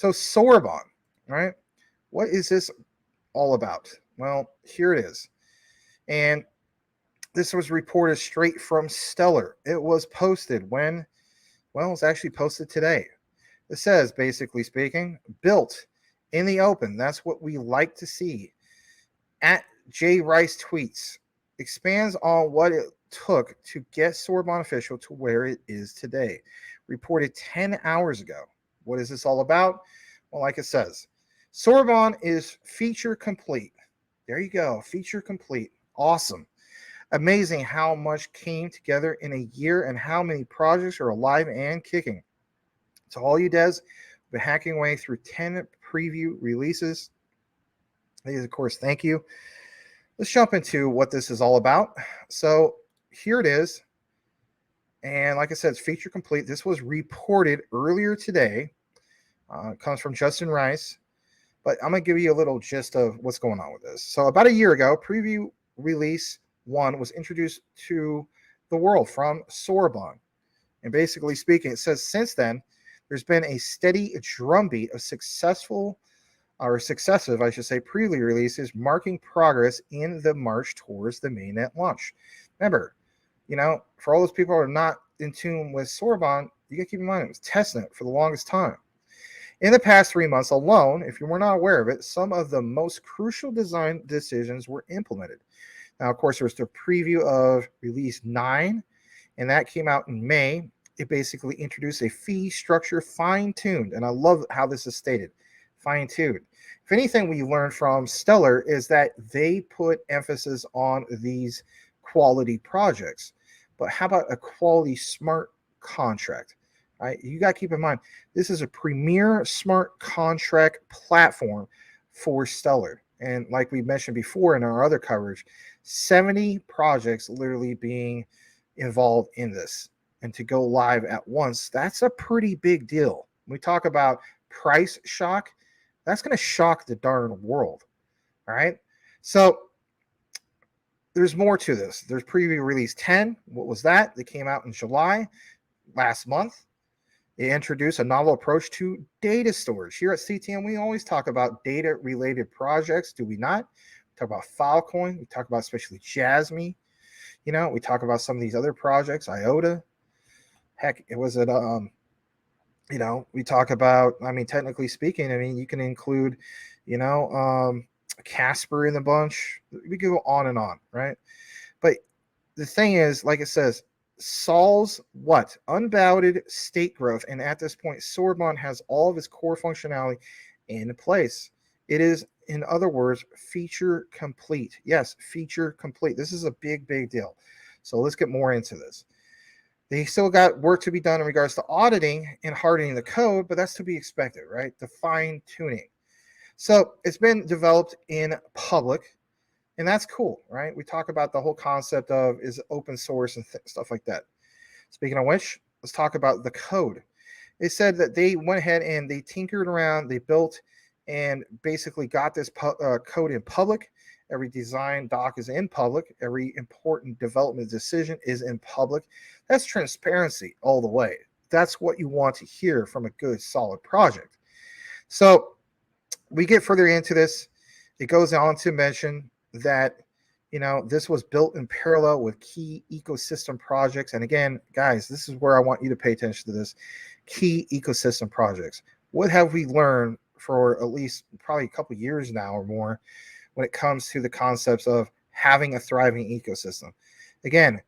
So Soroban, right? What is this all about? Well, here it is. And this was reported straight from Stellar. It was posted when, well, it's actually posted today. It says, basically speaking, built in the open. That's what we like to see. At J Rice tweets, expands on what it took to get Soroban official to where it is today. Reported 10 hours ago. What is this all about? Well, like it says, Soroban is feature complete. There you go, feature complete. Awesome. Amazing how much came together in a year and how many projects are alive and kicking. To all you devs, been hacking away through 10 preview releases. Of course, thank you. Let's jump into what this is all about. So here it is. And like I said, it's feature complete. This was reported earlier today. It comes from Justin Rice. But I'm going to give you a little gist of what's going on with this. So about a year ago, preview release 1 was introduced to the world from Soroban. And basically speaking, it says since then, there's been a steady drumbeat of successive, I should say, preview releases marking progress in the march towards the mainnet launch. Remember, for all those people who are not in tune with Soroban, you got to keep in mind it was testnet for the longest time. In the past 3 months alone, if you were not aware of it, some of the most crucial design decisions were implemented. Now, of course, there was the preview of release 9, and that came out in May. It basically introduced a fee structure fine-tuned, and I love how this is stated, fine-tuned. If anything we learned from Stellar is that they put emphasis on these quality projects. But how about a quality smart contract? Right? You got to keep in mind, this is a premier smart contract platform for Stellar. And like we mentioned before in our other coverage, 70 projects literally being involved in this. And to go live at once, that's a pretty big deal. When we talk about price shock, that's going to shock the darn world. All right. So there's more to this. There's preview release 10. What was that? They came out in July last month. They introduced a novel approach to data storage. Here at CTN, we always talk about data-related projects, do we not? We talk about Filecoin. We talk about especially Jasmy. We talk about some of these other projects, IOTA. Heck, we talk about, technically speaking, you can include, Casper in the bunch. We could go on and on, right? But the thing is, like it says, solves what? Unbounded state growth. And at this point, Soroban has all of its core functionality in place. It is, in other words, feature complete. Yes, feature complete. This is a big, big deal. So let's get more into this. They still got work to be done in regards to auditing and hardening the code, but that's to be expected, right? The fine tuning. So it's been developed in public, and that's cool, right? We talk about the whole concept of is open source and stuff like that. Speaking of which, let's talk about the code. They said that they went ahead and they tinkered around, they built and basically got this code in public. Every design doc is in public. Every important development decision is in public. That's transparency all the way. That's what you want to hear from a good, solid project. So we get further into this. It goes on to mention that, this was built in parallel with key ecosystem projects. And again, guys, this is where I want you to pay attention to this. Key ecosystem projects. What have we learned for at least probably a couple years now or more when it comes to the concepts of having a thriving ecosystem? Again,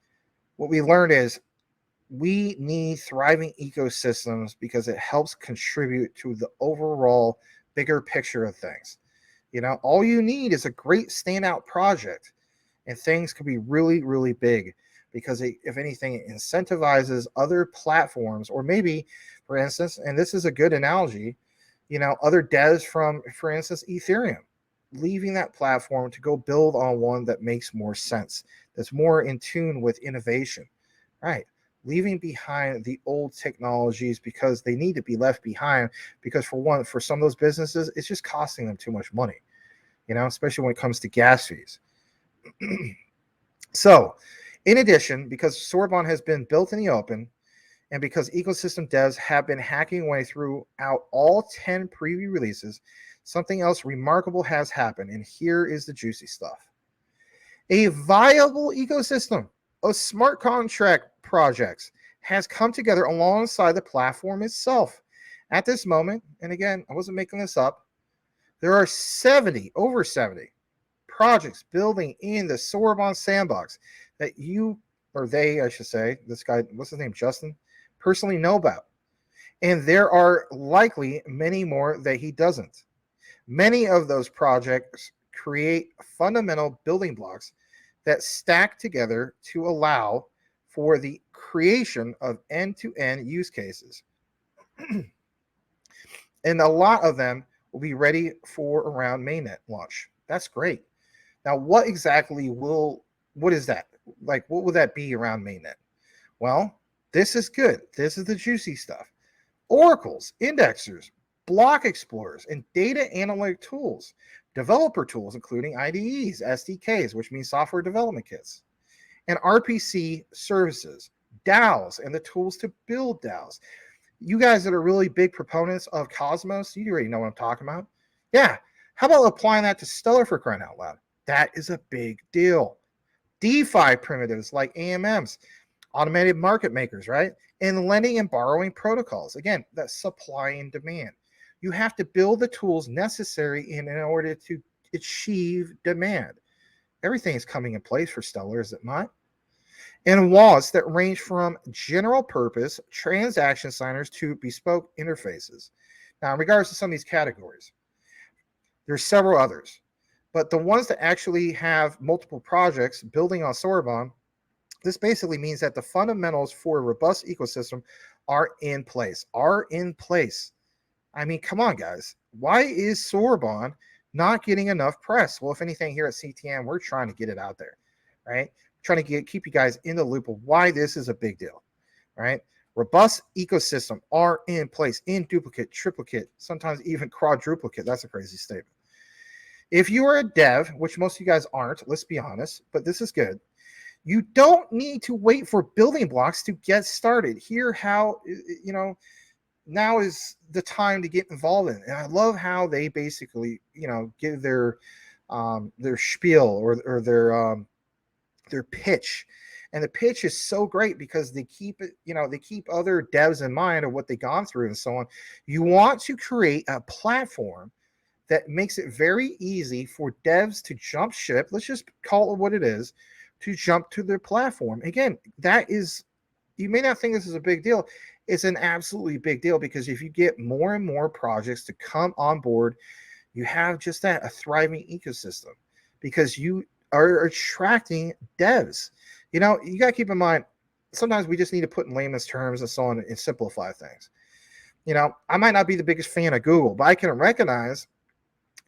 what we learned is we need thriving ecosystems because it helps contribute to the overall bigger picture of things. All you need is a great standout project, and things can be really, really big because if anything, it incentivizes other platforms, or maybe, for instance, and this is a good analogy, other devs from, for instance, Ethereum, leaving that platform to go build on one that makes more sense, that's more in tune with innovation, right? Leaving behind the old technologies because they need to be left behind because for some of those businesses, it's just costing them too much money, especially when it comes to gas fees. So in addition, because Soroban has been built in the open, And because ecosystem devs have been hacking away throughout all 10 preview releases, something else remarkable has happened. And here is the juicy stuff. A viable ecosystem of smart contract projects has come together alongside the platform itself. At this moment, and again, I wasn't making this up, there are over 70 projects building in the Soroban sandbox that you, or they, I should say, this guy, what's his name, Justin, personally know about. And there are likely many more that he doesn't. Many of those projects create fundamental building blocks that stack together to allow for the creation of end-to-end use cases. And a lot of them will be ready for around mainnet launch. That's great. Now, what is that? Like, what would that be around mainnet? Well, this is good. This is the juicy stuff. Oracles, indexers, block explorers, and data analytic tools, developer tools, including IDEs, SDKs, which means software development kits, and RPC services, DAOs, and the tools to build DAOs. You guys that are really big proponents of Cosmos, you already know what I'm talking about. Yeah. How about applying that to Stellar for crying out loud? That is a big deal. DeFi primitives like AMMs, automated market makers, right? And lending and borrowing protocols. Again, that's supply and demand. You have to build the tools necessary in order to achieve demand. Everything is coming in place for Stellar, is it not? And wallets that range from general purpose transaction signers to bespoke interfaces. Now, in regards to some of these categories, there's several others, but the ones that actually have multiple projects building on Soroban, this basically means that the fundamentals for a robust ecosystem are in place. I mean, come on, guys. Why is Soroban not getting enough press? Well, if anything, here at CTN, we're trying to get it out there, right? Trying to keep you guys in the loop of why this is a big deal, right? Robust ecosystem are in place in duplicate, triplicate, sometimes even quadruplicate. That's a crazy statement. If you are a dev, which most of you guys aren't, let's be honest, but this is good. You don't need to wait for building blocks to get started. Hear how, now is the time to get involved in it. And I love how they basically, give their spiel or their pitch. And the pitch is so great because they keep it, they keep other devs in mind of what they've gone through and so on. You want to create a platform that makes it very easy for devs to jump ship. Let's just call it what it is, to jump to their platform. Again, that is, you may not think this is a big deal. It's an absolutely big deal because if you get more and more projects to come on board, you have just that, a thriving ecosystem, because you are attracting devs. You got to keep in mind, sometimes we just need to put in layman's terms and so on and simplify things. I might not be the biggest fan of Google, but I can recognize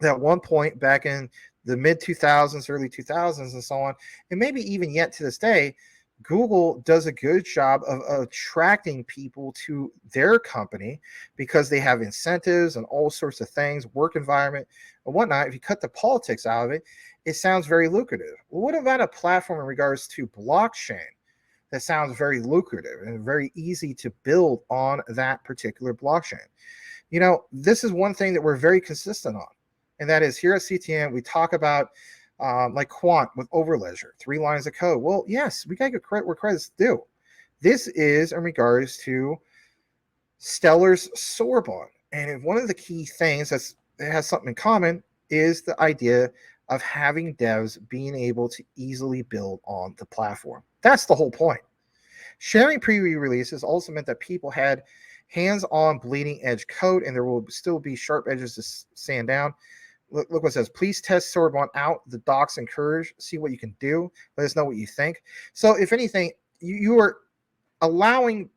that at one point back in the mid 2000s, early 2000s and so on, and maybe even yet to this day, Google does a good job of attracting people to their company because they have incentives and all sorts of things, work environment and whatnot. If you cut the politics out of it, it sounds very lucrative. Well, what about a platform in regards to blockchain that sounds very lucrative and very easy to build on that particular blockchain? This is one thing that we're very consistent on, and that is here at CTN, we talk about like Quant with Overledger, 3 lines of code. Well, yes, we got to get credit where credit's due. This is in regards to Stellar's Soroban. And one of the key things that has something in common is the idea of having devs being able to easily build on the platform. That's the whole point. Sharing preview releases also meant that people had hands-on bleeding edge code, and there will still be sharp edges to sand down. Look what it says. Please test Soroban out, the docs encourage, see what you can do. Let us know what you think. So if anything, you are allowing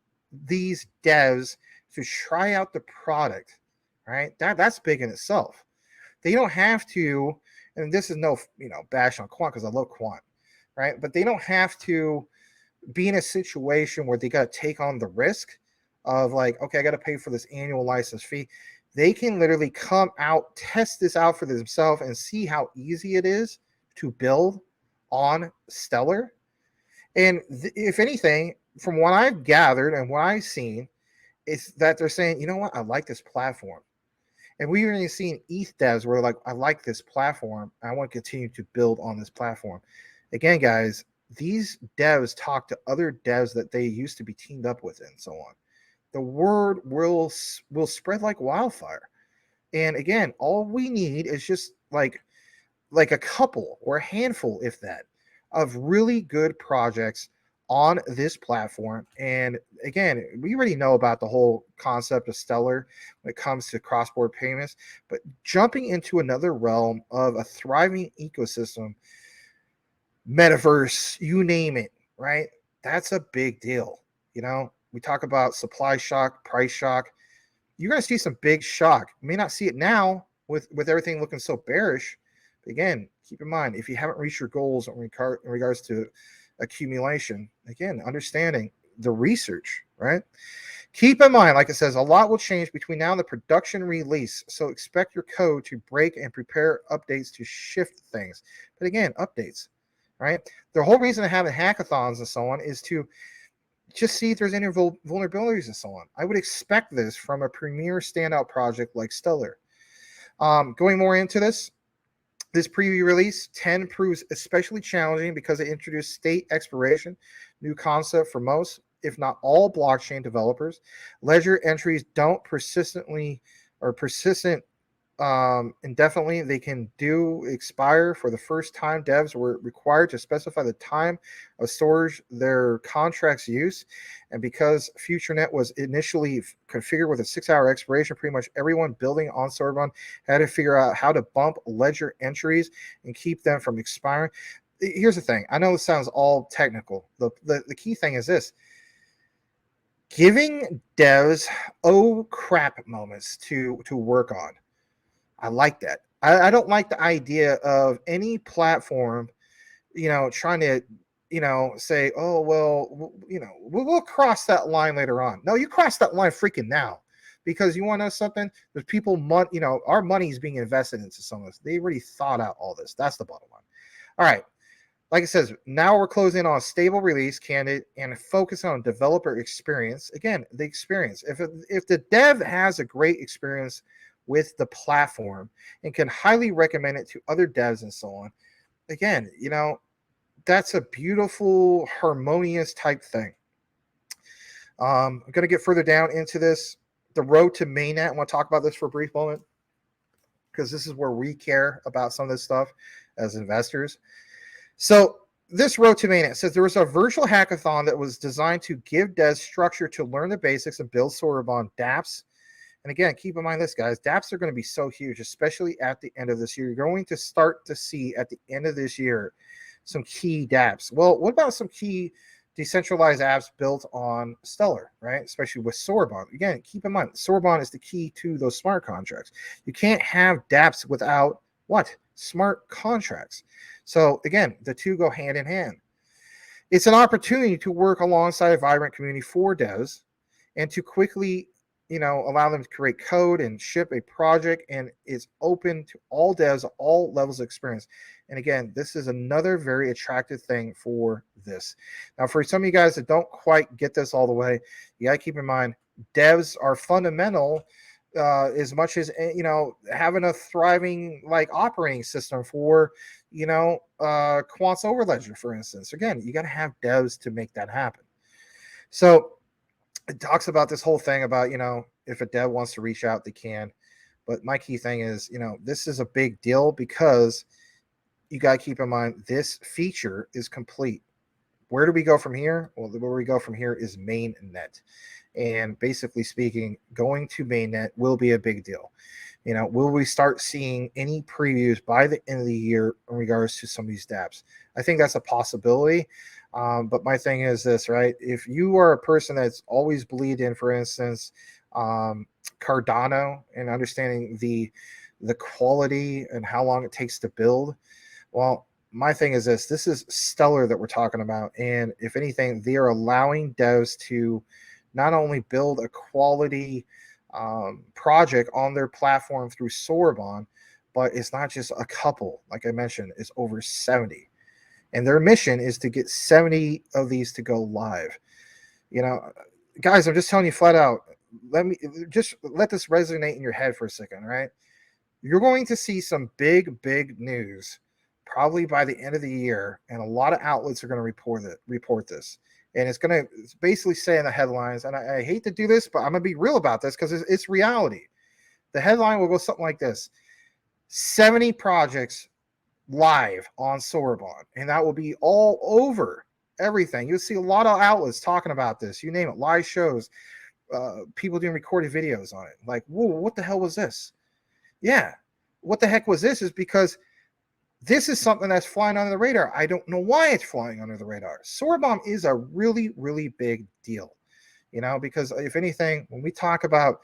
these devs to try out the product, right? That's big in itself. They don't have to, and this is no, bash on Quant because I love Quant, right? But they don't have to be in a situation where they got to take on the risk of like, okay, I got to pay for this annual license fee. They can literally come out, test this out for themselves and see how easy it is to build on Stellar. And if anything, from what I've gathered and what I've seen, is that they're saying, you know what, I like this platform. And we've even seen ETH devs where they're like, I like this platform. I want to continue to build on this platform. Again, guys, these devs talk to other devs that they used to be teamed up with and so on. The word will spread like wildfire. And again, all we need is just like a couple or a handful, if that, of really good projects on this platform. And again, we already know about the whole concept of Stellar when it comes to cross-border payments, but jumping into another realm of a thriving ecosystem, metaverse, you name it, right? That's a big deal. We talk about supply shock, price shock. You're going to see some big shock. You may not see it now with everything looking so bearish. But again, keep in mind, if you haven't reached your goals in regards to accumulation, again, understanding the research, right? Keep in mind, like it says, a lot will change between now and the production release. So expect your code to break and prepare updates to shift things. But again, updates, right? The whole reason of having hackathons and so on is to just see if there's any vulnerabilities and so on. I would expect this from a premier standout project like Stellar. Going more into this preview release, 10 proves especially challenging because it introduced state expiration, new concept for most, if not all, blockchain developers. Ledger entries don't persistent indefinitely. They can do expire. For the first time, devs were required to specify the time of storage their contracts use. And because FutureNet was initially configured with a 6-hour expiration, pretty much everyone building on Soroban had to figure out how to bump ledger entries and keep them from expiring. Here's the thing. I know this sounds all technical. The key thing is this: giving devs oh crap moments to work on. I like that. I don't like the idea of any platform, trying to, say, oh, well, we'll cross that line later on. No, you cross that line freaking now, because you want to know something? There's people, our money is being invested into some of this. They already thought out all this. That's the bottom line. All right. Like it says, now we're closing on a stable release candidate and focus on developer experience. Again, the experience. If the dev has a great experience with the platform and can highly recommend it to other devs and so on, again, that's a beautiful, harmonious type thing. I'm going to get further down into this. The road to mainnet. I want to talk about this for a brief moment because this is where we care about some of this stuff as investors. So this road to mainnet says there was a virtual hackathon that was designed to give devs structure to learn the basics and build Soroban dApps. And again, keep in mind this, guys, dApps are going to be so huge, especially at the end of this year. You're going to start to see at the end of this year some key dApps. Well, what about some key decentralized apps built on Stellar, right? Especially with Soroban. Again, keep in mind, Soroban is the key to those smart contracts. You can't have dApps without what? Smart contracts. So again, the two go hand in hand. It's an opportunity to work alongside a vibrant community for devs and to quickly, allow them to create code and ship a project, and it's open to all devs, all levels of experience. And again, this is another very attractive thing for this. Now, for some of you guys that don't quite get this all the way, you got to keep in mind, devs are fundamental as much as, having a thriving operating system for, quants over ledger, for instance. Again, you got to have devs to make that happen. So it talks about this whole thing about, if a dev wants to reach out, they can. But my key thing is, this is a big deal because you got to keep in mind this feature is complete. Where do we go from here? Well, where we go from here is mainnet. And basically speaking, going to mainnet will be a big deal. Will we start seeing any previews by the end of the year in regards to some of these dApps? I think that's a possibility. But my thing is this, right? If you are a person that's always believed in, for instance, Cardano and understanding the quality and how long it takes to build, well, my thing is this is Stellar that we're talking about. And if anything, they are allowing devs to not only build a quality project on their platform through Soroban, but it's not just a couple. Like I mentioned, it's over 70. and their mission is to get 70 of these to go live. Guys, I'm just telling you flat out. Let this resonate in your head for a second, right? You're going to see some big news probably by the end of the year, and a lot of outlets are going to report this, and it's going to basically say in the headlines. And I hate to do this, but I'm going to be real about this because it's reality. The headline will go something like this: 70 projects live on Soroban, and that will be all over everything. You'll see a lot of outlets talking about this. You name it, live shows, people doing recorded videos on it. Like, whoa, what the hell was this? Yeah, what the heck was this? Is because this is something that's flying under the radar. I don't know why it's flying under the radar. Soroban is a really big deal, because if anything, when we talk about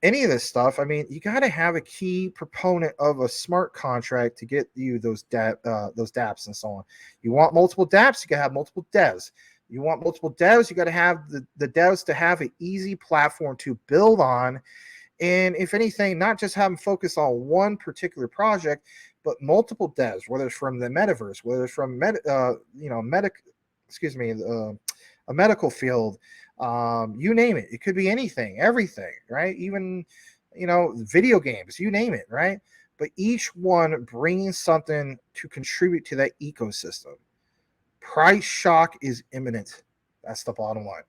any of this stuff, I mean, you got to have a key proponent of a smart contract to get you those dApps and so on. You want multiple dApps, you got to have multiple devs. You want multiple devs, you got to have the devs to have an easy platform to build on. And if anything, not just have them focus on one particular project, but multiple devs, whether it's from the metaverse, whether it's from a medical field, you name it. It could be anything, everything, right? Even, video games, you name it, right? But each one bringing something to contribute to that ecosystem. Price shock is imminent. That's the bottom line.